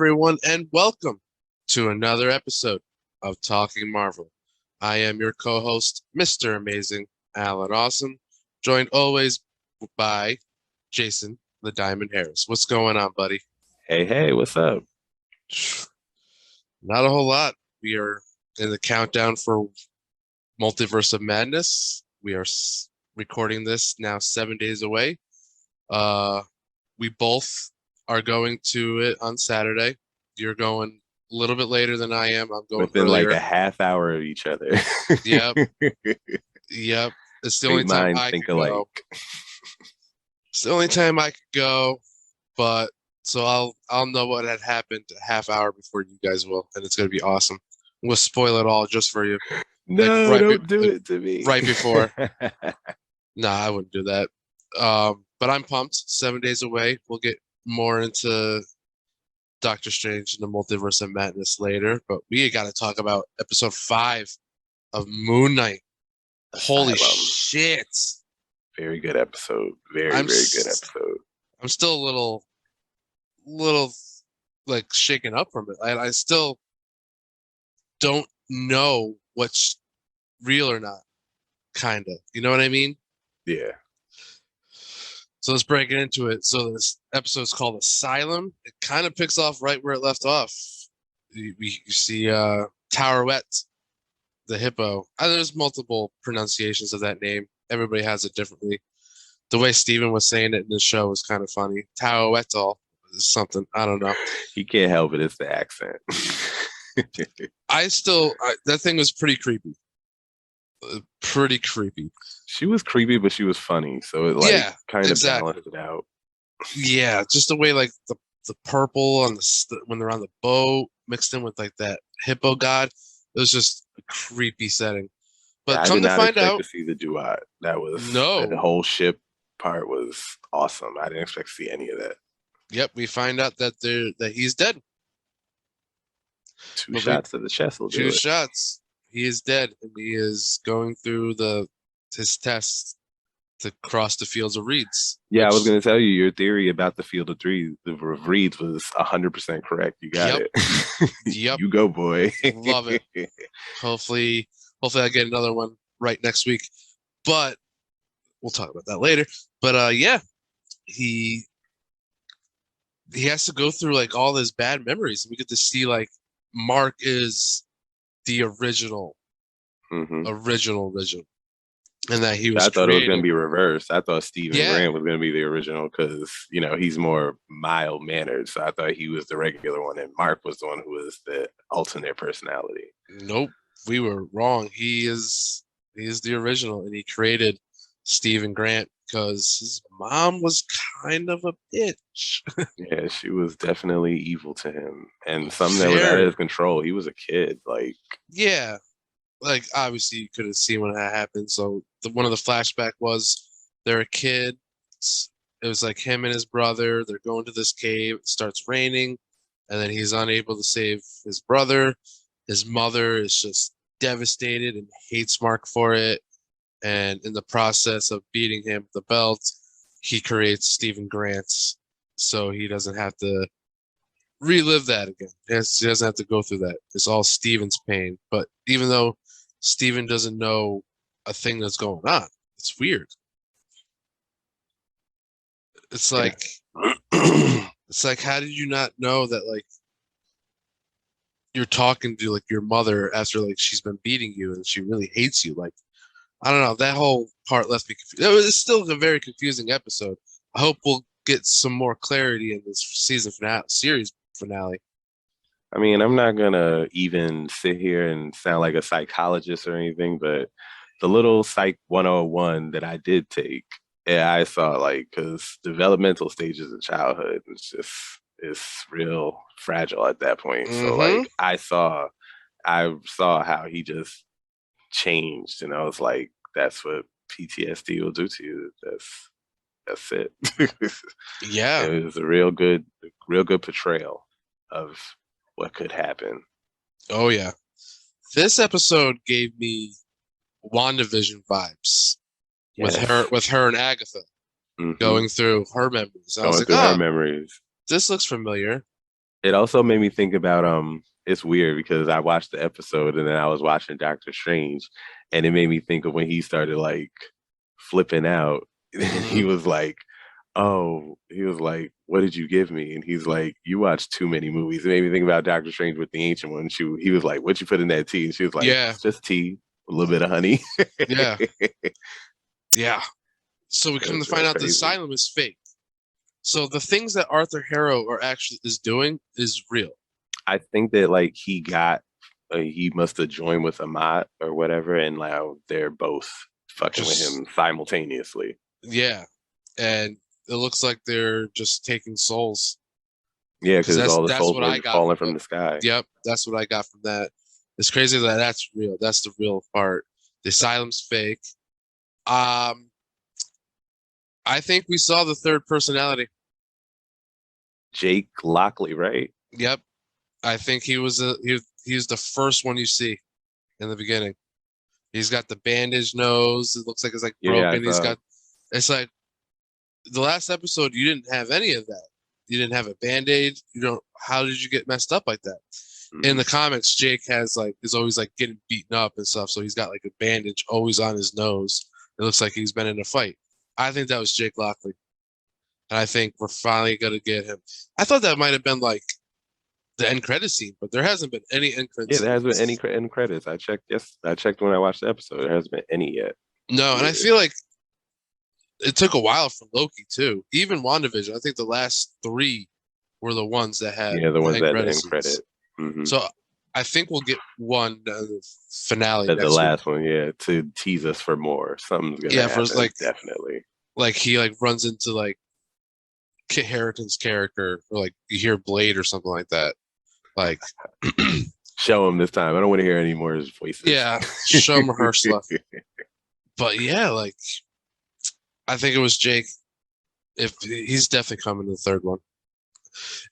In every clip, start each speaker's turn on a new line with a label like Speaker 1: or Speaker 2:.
Speaker 1: everyone, and welcome to another episode of Talking Marvel. I am your co-host, Mr. Amazing, Allan Awesome, joined always by Jason the Diamond Harris. What's going on, buddy?
Speaker 2: Hey, what's up?
Speaker 1: Not a whole lot. We are in the countdown for Multiverse of Madness. We are recording this now 7 days away. We both are going to it on Saturday. You're going a little bit later than I am. I'm going
Speaker 2: Within like
Speaker 1: earlier.
Speaker 2: a half hour of each other.
Speaker 1: Yep. Yep. It's the only
Speaker 2: Great
Speaker 1: time
Speaker 2: minds
Speaker 1: I
Speaker 2: think
Speaker 1: could
Speaker 2: alike.
Speaker 1: go. It's the only time I could go, but so I'll know what had happened a half hour before you guys will, and it's gonna be awesome. We'll spoil it all just for you.
Speaker 2: No, don't do it to me.
Speaker 1: Right before. Nah, I wouldn't do that. But I'm pumped. 7 days away. We'll get more into Doctor Strange and the Multiverse of Madness later, but we got to talk about episode 5 of Moon Knight. Holy shit!
Speaker 2: Very good episode. Very good episode.
Speaker 1: I'm still a little like shaken up from it. I still don't know what's real or not. Kinda. You know what I mean?
Speaker 2: Yeah.
Speaker 1: So let's break it into it. So this episode is called Asylum. It kind of picks off right where it left off. You see Towerette, the hippo. There's multiple pronunciations of that name. Everybody has it differently. The way Steven was saying it in the show was kind of funny. Towerette is something. I don't know.
Speaker 2: He can't help it. It's the accent.
Speaker 1: That thing was pretty creepy. Pretty creepy.
Speaker 2: She was creepy, but she was funny. So it kind of balanced it out.
Speaker 1: Yeah, just the way like the purple on when they're on the boat mixed in with like that hippo god. It was just a creepy setting. But
Speaker 2: yeah,
Speaker 1: come to find out,
Speaker 2: to see the duat. That was
Speaker 1: no.
Speaker 2: The whole ship part was awesome. I didn't expect to see any of that.
Speaker 1: Yep, we find out that he's dead.
Speaker 2: Two shots to the chest will do it.
Speaker 1: 2 shots. He is dead, and he is going through his test to cross the fields of reeds.
Speaker 2: Yeah, I was going to tell you your theory about the field of reeds was 100% correct. You got it.
Speaker 1: Yep.
Speaker 2: You go, boy.
Speaker 1: Love it. Hopefully I get another one right next week. But we'll talk about that later. But yeah, he has to go through like all his bad memories. We get to see like Mark is the original, and that he was.
Speaker 2: I thought it was going to be reversed. I thought Stephen Grant was going to be the original because he's more mild mannered. So I thought he was the regular one, and Mark was the one who was the alternate personality.
Speaker 1: Nope, we were wrong. He is the original, and he created Stephen Grant because his mom was kind of a bitch.
Speaker 2: Yeah, she was definitely evil to him, and something that was out of his control. He was a kid,
Speaker 1: yeah, like obviously you could have seen when that happened. So one of the flashback was they're a kid. It was like him and his brother. They're going to this cave. It starts raining, and then he's unable to save his brother. His mother is just devastated and hates Mark for it. And in the process of beating him with the belt, he creates Stephen Grant so he doesn't have to relive that again. He doesn't have to go through that. It's all Stephen's pain. But even though Stephen doesn't know a thing that's going on, it's weird. It's like, how did you not know that, like, you're talking to, like, your mother after, like, she's been beating you and she really hates you? Like, I don't know. That whole part left me confused. It's still a very confusing episode. I hope we'll get some more clarity in this series finale.
Speaker 2: I mean, I'm not going to even sit here and sound like a psychologist or anything, but the little Psych 101 that I did take, I saw because developmental stages of childhood it's real fragile at that point.
Speaker 1: Mm-hmm.
Speaker 2: So I saw how he just changed, and I was like, that's what PTSD will do to you. That's it.
Speaker 1: Yeah,
Speaker 2: it was a real good portrayal of what could happen.
Speaker 1: Oh yeah, this episode gave me WandaVision vibes with her and Agatha going through her memories. I was like,
Speaker 2: her memories.
Speaker 1: This looks familiar.
Speaker 2: It also made me think about it's weird because I watched the episode and then I was watching Doctor Strange and it made me think of when he started like flipping out.
Speaker 1: Hmm.
Speaker 2: He was like, "Oh," he was like, "What did you give me?" And he's like, "You watched too many movies." It made me think about Doctor Strange with the Ancient One. He was like, "What you put in that tea?" And she was like,
Speaker 1: Yeah,
Speaker 2: "It's just tea, a little bit of honey."
Speaker 1: yeah, yeah. So we
Speaker 2: It
Speaker 1: come to
Speaker 2: was
Speaker 1: find
Speaker 2: real
Speaker 1: out the
Speaker 2: crazy.
Speaker 1: asylum is fake. So the things that Arthur Harrow are actually is doing is real.
Speaker 2: I think that like he must have joined with Amat or whatever, and now they're both fucking with
Speaker 1: Just
Speaker 2: him simultaneously.
Speaker 1: yeah, and it looks like they're just taking souls
Speaker 2: Yeah,
Speaker 1: because
Speaker 2: because all the
Speaker 1: that's
Speaker 2: souls
Speaker 1: what
Speaker 2: were
Speaker 1: I
Speaker 2: just
Speaker 1: got
Speaker 2: falling
Speaker 1: from
Speaker 2: from
Speaker 1: it.
Speaker 2: the sky.
Speaker 1: Yep, that's what I got from that. It's crazy that that's real. That's the real part. The asylum's fake. Um, I think we saw the third personality.
Speaker 2: Jake Lockley, right?
Speaker 1: Yep, I think he was the first one you see in the beginning. He's got the bandaged nose. It looks like it's like
Speaker 2: Yeah, I
Speaker 1: broken. He's
Speaker 2: saw.
Speaker 1: got it's like the last episode you didn't have any of that. You didn't have a band-aid. You don't how did you get messed up like that? In
Speaker 2: Mhm.
Speaker 1: the comics, Jake has like is always like getting beaten up and stuff, so he's got like a bandage always on his nose. It looks like he's been in a fight. I think that was Jake Lockley. And I think we're finally gonna get him. I thought that might have been like the end credit scene, but there hasn't been any end credit
Speaker 2: Yeah, there hasn't been any
Speaker 1: scenes.
Speaker 2: end credits. I checked. Yes, I checked when I watched the episode. There hasn't been any yet.
Speaker 1: No, and I
Speaker 2: Weird.
Speaker 1: feel like it took a while for Loki too. Even WandaVision, I think the last three were the ones that had
Speaker 2: Yeah, the
Speaker 1: the
Speaker 2: ones
Speaker 1: end
Speaker 2: that the
Speaker 1: credit
Speaker 2: end
Speaker 1: scenes.
Speaker 2: credit. Hmm.
Speaker 1: So I think we'll get one finale
Speaker 2: The
Speaker 1: next week.
Speaker 2: last one, yeah, to tease us for more. Something's gonna
Speaker 1: Yeah, for
Speaker 2: happen, definitely.
Speaker 1: like he like runs into like Kit Harington's character, or like you hear Blade or something like that. Like,
Speaker 2: Show him this time. I don't want to hear any more of his voices.
Speaker 1: yeah, show him her stuff. But yeah, like I think it was Jake. If he's definitely coming to the third one.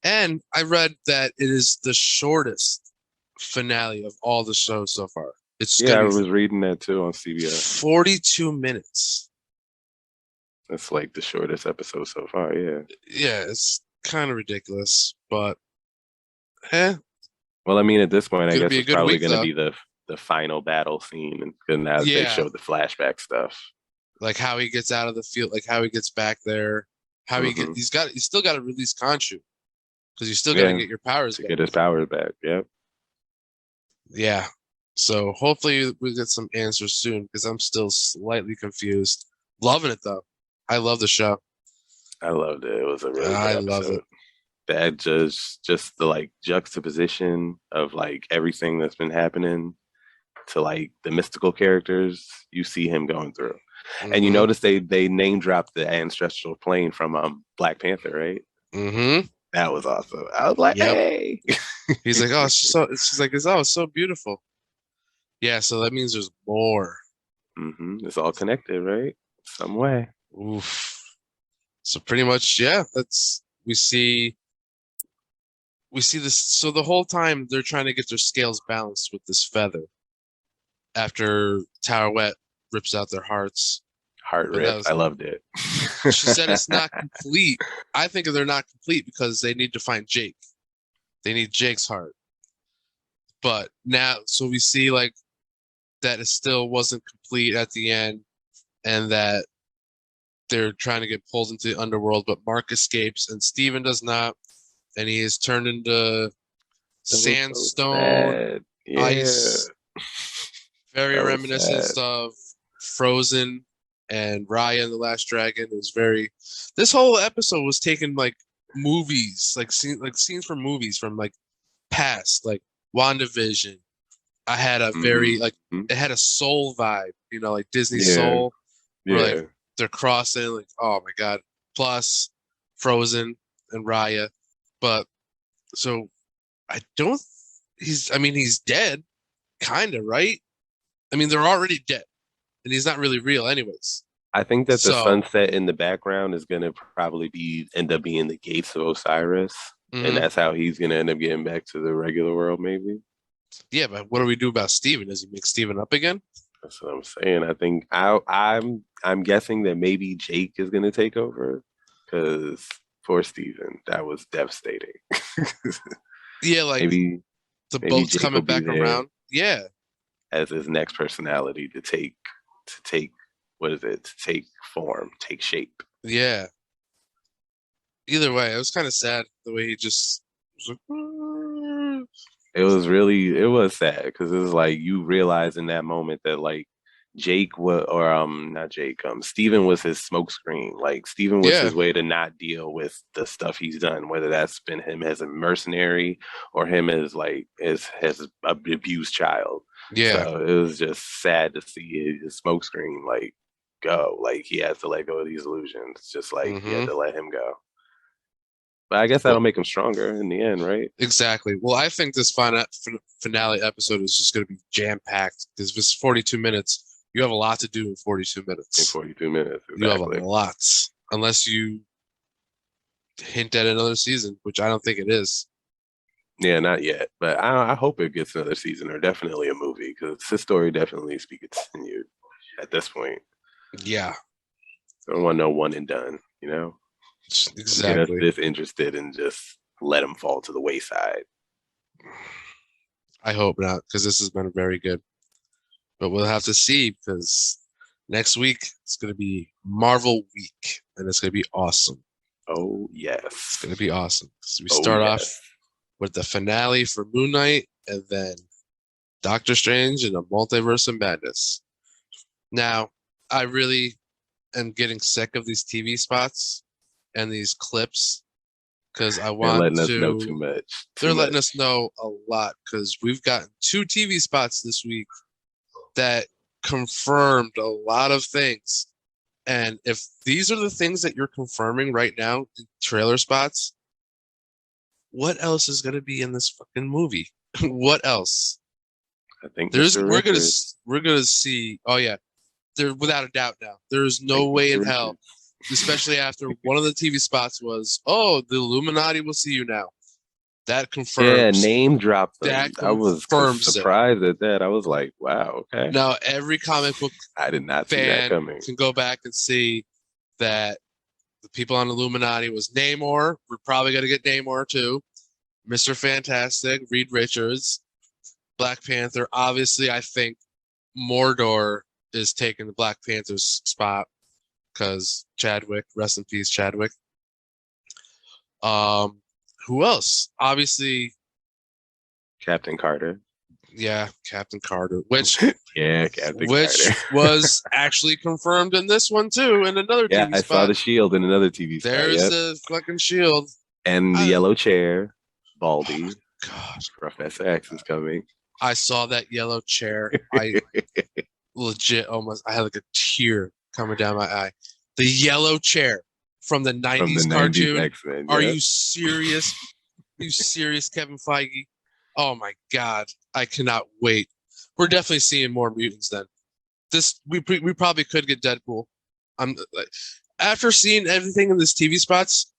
Speaker 1: And I read that it is the shortest finale of all the shows so far. It's
Speaker 2: Yeah,
Speaker 1: gonna
Speaker 2: I
Speaker 1: be
Speaker 2: was reading that too on CBS.
Speaker 1: 42 minutes.
Speaker 2: It's like the shortest episode so far. Yeah.
Speaker 1: Yeah, it's kind of ridiculous, but eh,
Speaker 2: Well, I mean, at this point, I
Speaker 1: gonna
Speaker 2: guess
Speaker 1: be a
Speaker 2: it's
Speaker 1: good
Speaker 2: probably
Speaker 1: week
Speaker 2: going to
Speaker 1: though.
Speaker 2: be the final battle scene, and 'cause now that they
Speaker 1: Yeah,
Speaker 2: showed the flashback stuff.
Speaker 1: like how he gets out of the field, like how he gets back there, how
Speaker 2: Hmm.
Speaker 1: he's still got to release Khonshu because you still got to
Speaker 2: Yeah,
Speaker 1: get your powers
Speaker 2: to
Speaker 1: back.
Speaker 2: get his powers back. Yep,
Speaker 1: Yeah. So hopefully we get some answers soon because I'm still slightly confused. Loving it though. I love the show.
Speaker 2: I loved it. It was a really good
Speaker 1: I love it.
Speaker 2: episode. That just the like juxtaposition of like everything that's been happening to like the mystical characters you see him going through. And you
Speaker 1: Hmm.
Speaker 2: notice they name dropped the ancestral plane from Black Panther, right?
Speaker 1: Hmm.
Speaker 2: That was awesome. I was like,
Speaker 1: Yep.
Speaker 2: hey.
Speaker 1: He's like, oh, she's like, it's so beautiful. Yeah, so that means there's more.
Speaker 2: It's all connected, right? Some way.
Speaker 1: Oof. So pretty much, yeah, we see this. So the whole time they're trying to get their scales balanced with this feather after Taweret rips out their hearts.
Speaker 2: Heart
Speaker 1: But that
Speaker 2: ripped. I
Speaker 1: was
Speaker 2: loved it.
Speaker 1: she said it's not complete. I think they're not complete because they need to find Jake. They need Jake's heart. But now, so we see like that it still wasn't complete at the end, and that they're trying to get pulled into the underworld. But Mark escapes, and Steven does not, and he is turned into
Speaker 2: That was so
Speaker 1: sandstone,
Speaker 2: sad. Yeah.
Speaker 1: ice, very
Speaker 2: That was
Speaker 1: reminiscent
Speaker 2: sad.
Speaker 1: of Frozen and Raya and the Last Dragon. It was very. This whole episode was taken like movies, like scenes from movies from like past, like WandaVision. I had a
Speaker 2: Hmm.
Speaker 1: very like it had a Soul vibe, like Disney
Speaker 2: Yeah.
Speaker 1: Soul, where like
Speaker 2: Yeah.
Speaker 1: they're crossing, like oh my God. Plus Frozen and Raya, but so I don't. I mean, he's dead, kind of, right? I mean, they're already dead, and he's not really real, anyways.
Speaker 2: I think that the
Speaker 1: So,
Speaker 2: sunset in the background is gonna probably be end up being the gates of Osiris. And
Speaker 1: mhm.
Speaker 2: that's how he's gonna end up getting back to the regular world, maybe.
Speaker 1: Yeah, but what do we do about Steven? Does he make Steven up again?
Speaker 2: That's what I'm saying. I think I'm guessing that maybe Jake is gonna take over because Poor Steven. That was devastating.
Speaker 1: Yeah, like
Speaker 2: maybe
Speaker 1: the
Speaker 2: maybe
Speaker 1: boat's
Speaker 2: Jake will
Speaker 1: coming
Speaker 2: be
Speaker 1: back
Speaker 2: there
Speaker 1: around. Yeah,
Speaker 2: as his next personality to take what is it? To take form, take shape.
Speaker 1: yeah. Either way, it was kind of sad the way he just was like, "Mm."
Speaker 2: It was sad because it was like you realize in that moment that like Jake was or not Jake, Steven was his smokescreen. Like Steven was
Speaker 1: Yeah,
Speaker 2: his way to not deal with the stuff he's done, whether that's been him as a mercenary or him as like as an abused child.
Speaker 1: yeah.
Speaker 2: So it was just sad to see his smokescreen like go. Like he has to let go of these illusions, just like he had
Speaker 1: Mm-hmm.
Speaker 2: to let him go. But I guess
Speaker 1: Well,
Speaker 2: that'll make him stronger in the end, right?
Speaker 1: exactly. Well, I think this finale episode is just going to be jam-packed because if it's 42 minutes, you have a lot to do in 42
Speaker 2: In
Speaker 1: minutes.
Speaker 2: 42 minutes,
Speaker 1: You have a
Speaker 2: exactly.
Speaker 1: lot, unless you hint at another season, which I don't think it is.
Speaker 2: Yeah, not yet, but I hope it gets another season or definitely a movie because this story definitely needs to be continued at this point.
Speaker 1: Yeah,
Speaker 2: I don't want no one and done, you know? Get us
Speaker 1: exactly.
Speaker 2: this interested and just let them fall to the wayside.
Speaker 1: I hope not, because this has been very good. But we'll have to see because next week it's going to be Marvel week, and it's going to be awesome.
Speaker 2: Oh,
Speaker 1: It's
Speaker 2: yes.
Speaker 1: going to be awesome because we
Speaker 2: Oh,
Speaker 1: start off
Speaker 2: yes.
Speaker 1: with the finale for Moon Knight, and then Doctor Strange and the Multiverse of Madness. Now, I really am getting sick of these TV spots and these clips because I
Speaker 2: They're
Speaker 1: want
Speaker 2: letting us know too
Speaker 1: to.
Speaker 2: much.
Speaker 1: They're
Speaker 2: Too
Speaker 1: letting
Speaker 2: much.
Speaker 1: us know a lot because we've gotten 2 TV spots this week that confirmed a lot of things. And if these are the things that you're confirming right now in trailer spots, what else is going to be in this fucking movie? What else?
Speaker 2: I think
Speaker 1: There's
Speaker 2: Mr. Richards.
Speaker 1: we're gonna see. Oh yeah, there without a doubt now. There is
Speaker 2: I
Speaker 1: no
Speaker 2: think
Speaker 1: way
Speaker 2: Mr.
Speaker 1: in hell,
Speaker 2: Richards.
Speaker 1: especially after one of the TV spots was, "Oh, the Illuminati will see you now." That
Speaker 2: Yeah,
Speaker 1: confirms.
Speaker 2: name dropped them.
Speaker 1: That
Speaker 2: I was
Speaker 1: confirms it.
Speaker 2: surprised at that. I was like, wow, okay.
Speaker 1: Now every comic book
Speaker 2: I did not see that
Speaker 1: fan
Speaker 2: coming.
Speaker 1: can go back and see that the people on Illuminati was Namor. We're probably gonna get Namor too. Mr. Fantastic, Reed Richards, Black Panther. Obviously, I think Mordor is taking the Black Panther's spot because Chadwick, rest in peace, Chadwick. Um, who else? Obviously,
Speaker 2: Captain Carter.
Speaker 1: yeah, Captain Carter, which
Speaker 2: Yeah, Captain
Speaker 1: which
Speaker 2: Carter.
Speaker 1: was actually confirmed in this one too, in another
Speaker 2: Yeah,
Speaker 1: TV
Speaker 2: I saw
Speaker 1: spot.
Speaker 2: the shield in another TV spot.
Speaker 1: There's
Speaker 2: Yep.
Speaker 1: the fucking shield.
Speaker 2: And the
Speaker 1: I,
Speaker 2: yellow chair,
Speaker 1: oh
Speaker 2: Baldy.
Speaker 1: God,
Speaker 2: Professor X is coming.
Speaker 1: I saw that yellow chair. I legit almost I had like a tear coming down my eye. The yellow chair from the
Speaker 2: From the
Speaker 1: 90s
Speaker 2: 90s
Speaker 1: cartoon.
Speaker 2: X-Men.
Speaker 1: Are
Speaker 2: Yeah.
Speaker 1: you serious? Are you serious, Kevin Feige? Oh my God. I cannot wait. We're definitely seeing more mutants then. This we probably could get Deadpool. I'm like after seeing everything in this TV spots,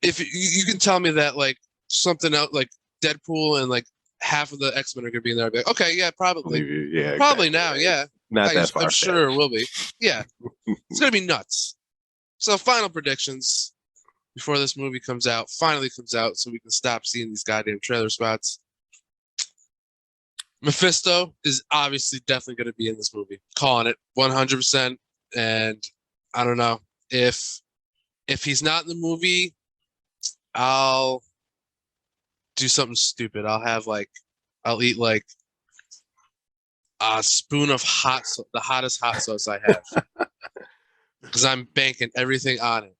Speaker 1: if you can tell me that like something out like Deadpool and like half of the X-Men are gonna be in there, I'd be like, okay, yeah, probably.
Speaker 2: Believe you. Yeah,
Speaker 1: Probably
Speaker 2: exactly.
Speaker 1: now,
Speaker 2: Right.
Speaker 1: yeah.
Speaker 2: Not that
Speaker 1: I'm
Speaker 2: far
Speaker 1: sure it
Speaker 2: fetched.
Speaker 1: will be. Yeah, it's gonna be nuts. So final predictions before this movie finally comes out, so we can stop seeing these goddamn trailer spots. Mephisto is obviously definitely going to be in this movie. Calling it 100%. And I don't know if he's not in the movie, I'll do something stupid. I'll eat like a spoon of the hottest hot sauce I have, because I'm banking everything on it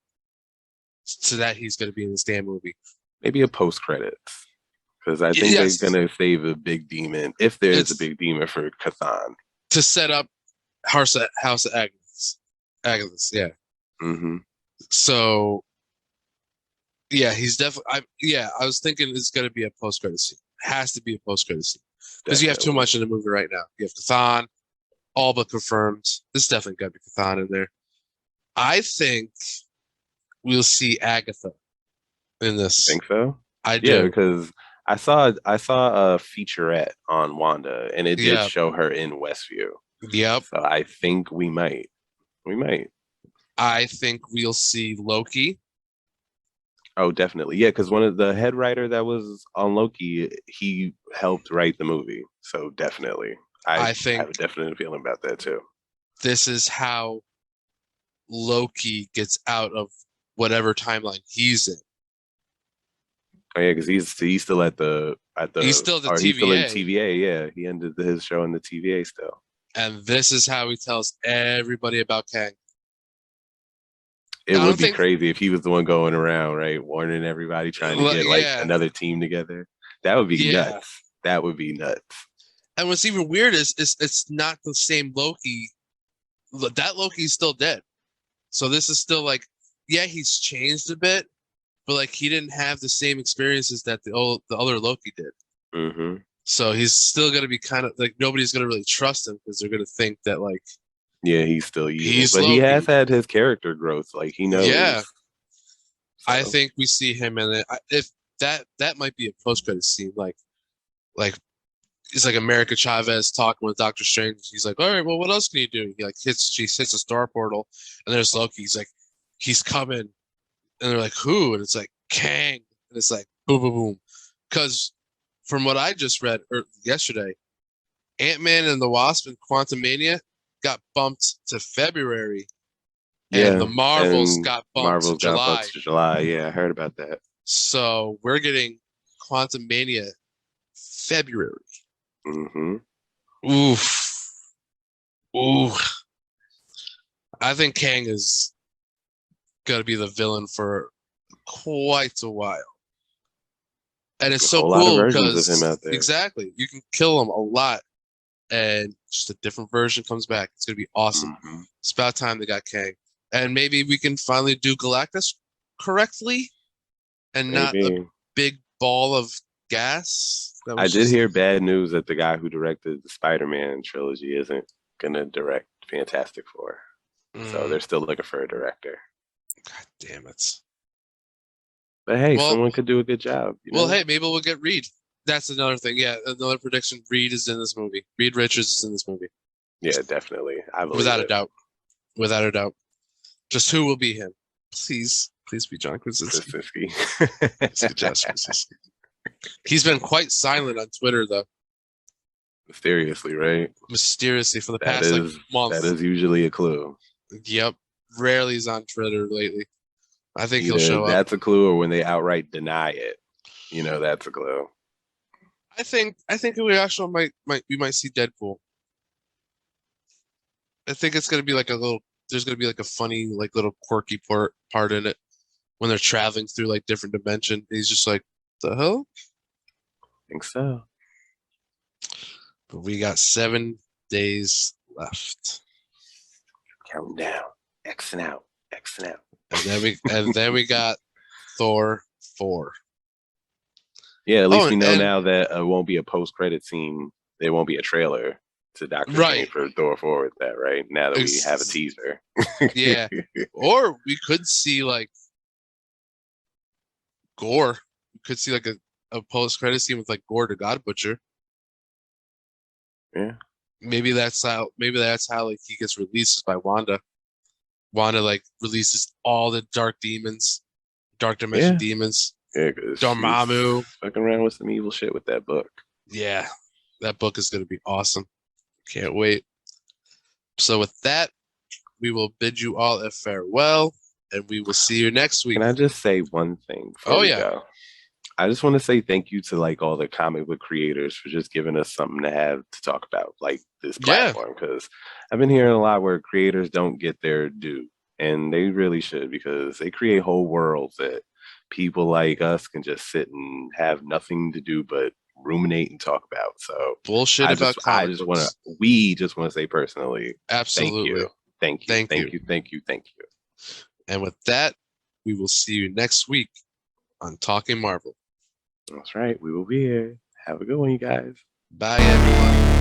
Speaker 1: so that he's going to be in this damn movie.
Speaker 2: Maybe a post credits. Because I think they're
Speaker 1: Yes,
Speaker 2: gonna save a big demon, if there is a
Speaker 1: it's
Speaker 2: big demon for Kathan.
Speaker 1: to set up House of Agnes. Agnes, yeah.
Speaker 2: Mm-hmm.
Speaker 1: So yeah, he's definitely. I was thinking it's going to be a post credit scene. Has to be a post credit scene because you have too
Speaker 2: Definitely.
Speaker 1: much in the movie right now. You have Kathan, all but confirmed. This definitely got to be Kathan in there. I think we'll see Agatha in this.
Speaker 2: Think so?
Speaker 1: I
Speaker 2: Yeah,
Speaker 1: do.
Speaker 2: because I saw a featurette on Wanda, and it did
Speaker 1: Yep.
Speaker 2: show her in Westview.
Speaker 1: Yep.
Speaker 2: So I think we might. We might.
Speaker 1: I think we'll see Loki.
Speaker 2: Oh, definitely. Yeah, because one of the head writer that was on Loki, he helped write the movie. So definitely. I
Speaker 1: I
Speaker 2: have
Speaker 1: think
Speaker 2: a definite feeling about that too.
Speaker 1: this is how Loki gets out of whatever timeline he's in.
Speaker 2: Oh yeah, because he's still
Speaker 1: He's still the
Speaker 2: or he's still in
Speaker 1: TVA,
Speaker 2: TVA. Yeah, he ended his show in the TVA still.
Speaker 1: and this is how he tells everybody about Kang.
Speaker 2: It
Speaker 1: I
Speaker 2: would
Speaker 1: don't
Speaker 2: be
Speaker 1: think,
Speaker 2: crazy if he was the one going around, right, warning everybody, trying to get like
Speaker 1: yeah,
Speaker 2: another team together. That would be
Speaker 1: yeah.
Speaker 2: nuts. That would be nuts.
Speaker 1: And what's even weird is it's not the same Loki. That Loki's still dead. So this is still like, yeah, he's changed a bit, but like he didn't have the same experiences that the other Loki did.
Speaker 2: Hmm.
Speaker 1: So he's still gonna be kind of like nobody's gonna really trust him because they're gonna think that like
Speaker 2: Yeah, he's still evil,
Speaker 1: he's
Speaker 2: but he has
Speaker 1: Loki.
Speaker 2: had his character growth. Like he knows.
Speaker 1: Yeah, I
Speaker 2: So
Speaker 1: think we see him in it. If that might be a post credit scene, like it's like America Chavez talking with Doctor Strange. He's like, all right, well, what else can you do? She hits a star portal, and there's Loki. He's like, he's coming, and they're like, who? And it's like Kang, and it's like boom, boom, boom. Because from what I just read yesterday, Ant-Man and the Wasp and Quantumania got bumped to February, and the
Speaker 2: yeah,
Speaker 1: Marvels
Speaker 2: and
Speaker 1: got bumped to
Speaker 2: Marvel's got
Speaker 1: July.
Speaker 2: bucks to July. Yeah, I heard about that.
Speaker 1: So we're getting Quantumania February.
Speaker 2: Hmm.
Speaker 1: Oof. Ooh. I think Kang is gonna be the villain for quite a while. And it's
Speaker 2: A
Speaker 1: so
Speaker 2: whole lot of
Speaker 1: cool
Speaker 2: versions of him
Speaker 1: because
Speaker 2: out there.
Speaker 1: exactly, you can kill him a lot and just a different version comes back. It's gonna be awesome.
Speaker 2: Hmm.
Speaker 1: It's about time they got Kang. And maybe we can finally do Galactus correctly and not a
Speaker 2: Maybe.
Speaker 1: big ball of gas that
Speaker 2: I
Speaker 1: was
Speaker 2: did
Speaker 1: just
Speaker 2: hear bad news that the guy who directed the Spider-Man trilogy isn't gonna direct Fantastic Four. So
Speaker 1: mm,
Speaker 2: they're still looking for a director.
Speaker 1: God damn it.
Speaker 2: But hey,
Speaker 1: Well,
Speaker 2: someone could do a good job, you
Speaker 1: well,
Speaker 2: know?
Speaker 1: hey, maybe we'll get Reed. That's another thing. Yeah, another prediction. Reed is in this movie. Reed Richards is in this movie.
Speaker 2: Yeah, definitely. I believe
Speaker 1: Without a
Speaker 2: it.
Speaker 1: doubt. Without a doubt. Just who will be him? Please, please be John Krasinski.
Speaker 2: Krasinski.
Speaker 1: Please be Josh Krasinski. He's been quite silent on Twitter though,
Speaker 2: Mysteriously, right?
Speaker 1: mysteriously for the
Speaker 2: That
Speaker 1: past like
Speaker 2: is
Speaker 1: month.
Speaker 2: that is usually a clue.
Speaker 1: Yep. Rarely is on Twitter lately. I think he'll
Speaker 2: Either
Speaker 1: show up.
Speaker 2: that's a clue or when they outright deny it. You know, that's a clue.
Speaker 1: I think we actually might see Deadpool. I think it's gonna be like a little there's gonna be like a funny, like little quirky part in it when they're traveling through like different dimension. He's just like, the hell?
Speaker 2: I think so.
Speaker 1: But we got 7 days left.
Speaker 2: Counting down. Xing out. Xing out.
Speaker 1: And then we got Thor 4.
Speaker 2: Yeah, at least
Speaker 1: Oh,
Speaker 2: we know
Speaker 1: and
Speaker 2: now that it won't be a post-credit scene. There won't be a trailer to Doctor Strange
Speaker 1: right.
Speaker 2: for Thor 4 with that, right? Now that we have a
Speaker 1: Ex
Speaker 2: teaser.
Speaker 1: yeah. Or we could see like Gore. We could see like a post-credit scene with like Gore the God Butcher.
Speaker 2: Yeah.
Speaker 1: Maybe that's how like he gets released by Wanda. Wanda like releases all the dark demons, dark dimension
Speaker 2: Yeah.
Speaker 1: demons.
Speaker 2: Yeah, because she's
Speaker 1: Dormammu.
Speaker 2: fucking around with some evil shit with that book.
Speaker 1: Yeah, that book is gonna be awesome. Can't wait. So with that, we will bid you all a farewell, and we will see you next week.
Speaker 2: Can I just say one thing before
Speaker 1: Oh
Speaker 2: we
Speaker 1: yeah,
Speaker 2: go? I just want to say thank you to like all the comic book creators for just giving us something to have to talk about, like this
Speaker 1: yeah.
Speaker 2: platform. Because I've been hearing a lot where creators don't get their due, and they really should because they create whole worlds that people like us can just sit and have nothing to do but ruminate and talk about. So
Speaker 1: Bullshit about
Speaker 2: I
Speaker 1: comic
Speaker 2: just want
Speaker 1: books.
Speaker 2: to, we just want to say personally, thank
Speaker 1: Absolutely.
Speaker 2: you, thank you,
Speaker 1: Thank
Speaker 2: thank
Speaker 1: you.
Speaker 2: you, thank you, thank you.
Speaker 1: And with that, we will see you next week on Talking Marvel.
Speaker 2: That's right. We will be here. Have a good one, you guys.
Speaker 1: Bye, everyone.